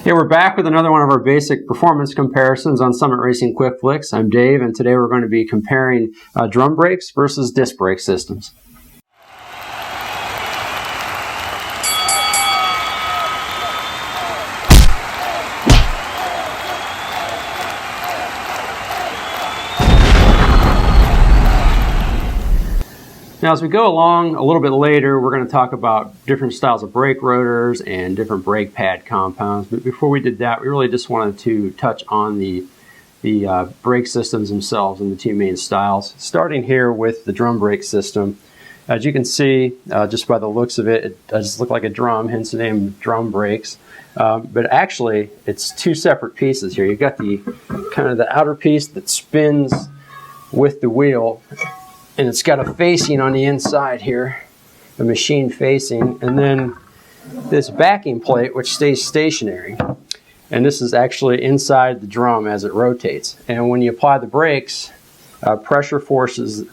Hey, we're back with another one of our basic performance comparisons on Summit Racing Quick Flicks. I'm Dave, and today we're going to be comparing drum brakes versus disc brake systems. Now, as we go along a little bit later, we're going to talk about different styles of brake rotors and different brake pad compounds. But before we did that, we really just wanted to touch on the brake systems themselves and the two main styles. Starting here with the drum brake system. As you can see, just by the looks of it, it does look like a drum, hence the name drum brakes. But actually, it's two separate pieces here. You've got the kind of the outer piece that spins with the wheel, and it's got a facing on the inside here, a machine facing, and then this backing plate which stays stationary. And this is actually inside the drum as it rotates. And when you apply the brakes, pressure forces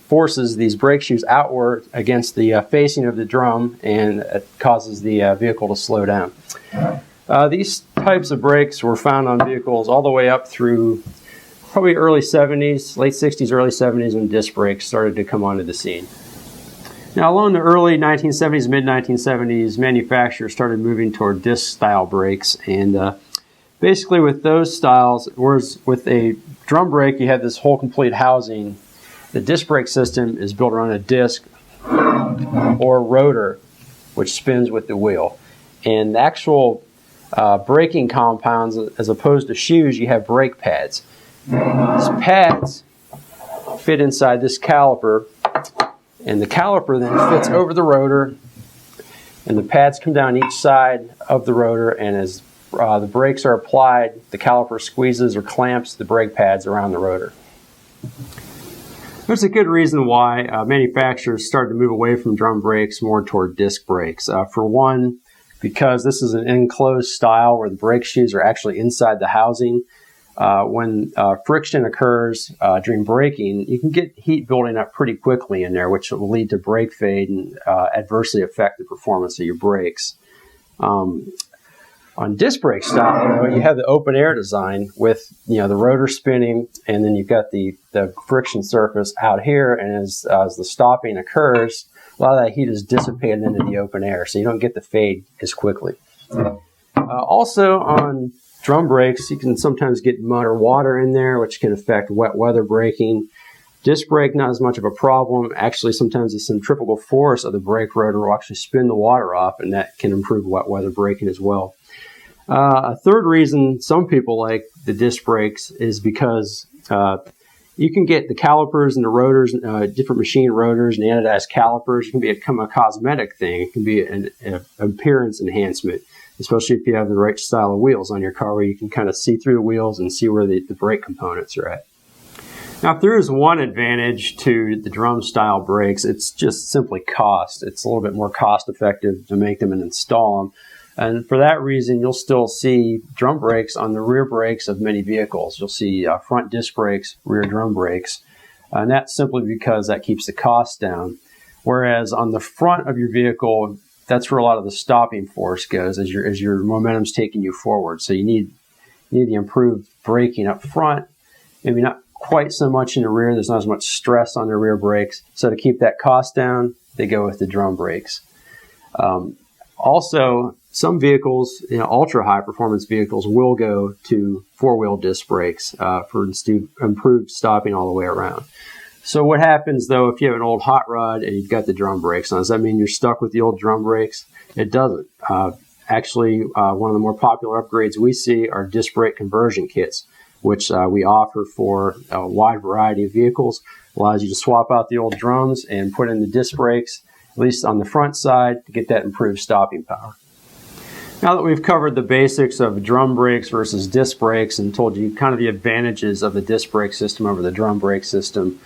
these brake shoes outward against the facing of the drum, and it causes the vehicle to slow down. These types of brakes were found on vehicles all the way up through probably early 70s, late 60s, early 70s, when disc brakes started to come onto the scene. Now, along the early 1970s, mid-1970s, manufacturers started moving toward disc-style brakes, and basically with those styles, whereas with a drum brake, you have this whole complete housing. The disc brake system is built around a disc or rotor, which spins with the wheel. And the actual braking compounds, as opposed to shoes, you have brake pads. These pads fit inside this caliper, and the caliper then fits over the rotor, and the pads come down each side of the rotor, and as the brakes are applied, the caliper squeezes or clamps the brake pads around the rotor. There's a good reason why manufacturers started to move away from drum brakes more toward disc brakes. For one, because this is an enclosed style where the brake shoes are actually inside the housing. When friction occurs during braking, you can get heat building up pretty quickly in there, which will lead to brake fade and adversely affect the performance of your brakes. On disc brake style, you have the open air design with the rotor spinning, and then you've got the friction surface out here, and as the stopping occurs, a lot of that heat is dissipated into the open air, so you don't get the fade as quickly. Also on drum brakes, you can sometimes get mud or water in there, which can affect wet weather braking. Disc brake, not as much of a problem. Actually, sometimes the centrifugal force of the brake rotor will actually spin the water off, and that can improve wet weather braking as well. A third reason some people like the disc brakes is because you can get the calipers and the rotors, different machine rotors and anodized calipers. It can become a cosmetic thing. It can be an appearance enhancement, especially if you have the right style of wheels on your car, where you can kind of see through the wheels and see where the brake components are at. Now, if there is one advantage to the drum style brakes, it's just simply cost. It's a little bit more cost effective to make them and install them. And for that reason, you'll still see drum brakes on the rear brakes of many vehicles. You'll see front disc brakes, rear drum brakes. And that's simply because that keeps the cost down. Whereas on the front of your vehicle, that's where a lot of the stopping force goes as your momentum's taking you forward. So you need the improved braking up front, maybe not quite so much in the rear. There's not as much stress on the rear brakes. So to keep that cost down, they go with the drum brakes. Also, some vehicles, ultra high performance vehicles, will go to four-wheel disc brakes for improved stopping all the way around. So what happens, though, if you have an old hot rod and you've got the drum brakes on? Does that mean you're stuck with the old drum brakes? It doesn't. Actually, one of the more popular upgrades we see are disc brake conversion kits, which we offer for a wide variety of vehicles. Allows you to swap out the old drums and put in the disc brakes, at least on the front side, to get that improved stopping power. Now that we've covered the basics of drum brakes versus disc brakes and told you kind of the advantages of the disc brake system over the drum brake system,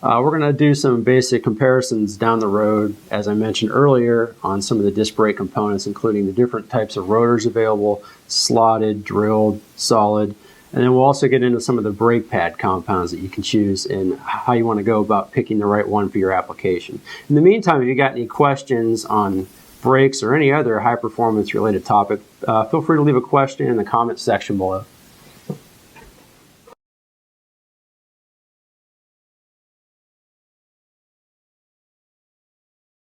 we're going to do some basic comparisons down the road, as I mentioned earlier, on some of the disc brake components, including the different types of rotors available, slotted, drilled, solid, and then we'll also get into some of the brake pad compounds that you can choose and how you want to go about picking the right one for your application. In the meantime, if you got any questions on brakes or any other high performance related topic, feel free to leave a question in the comments section below.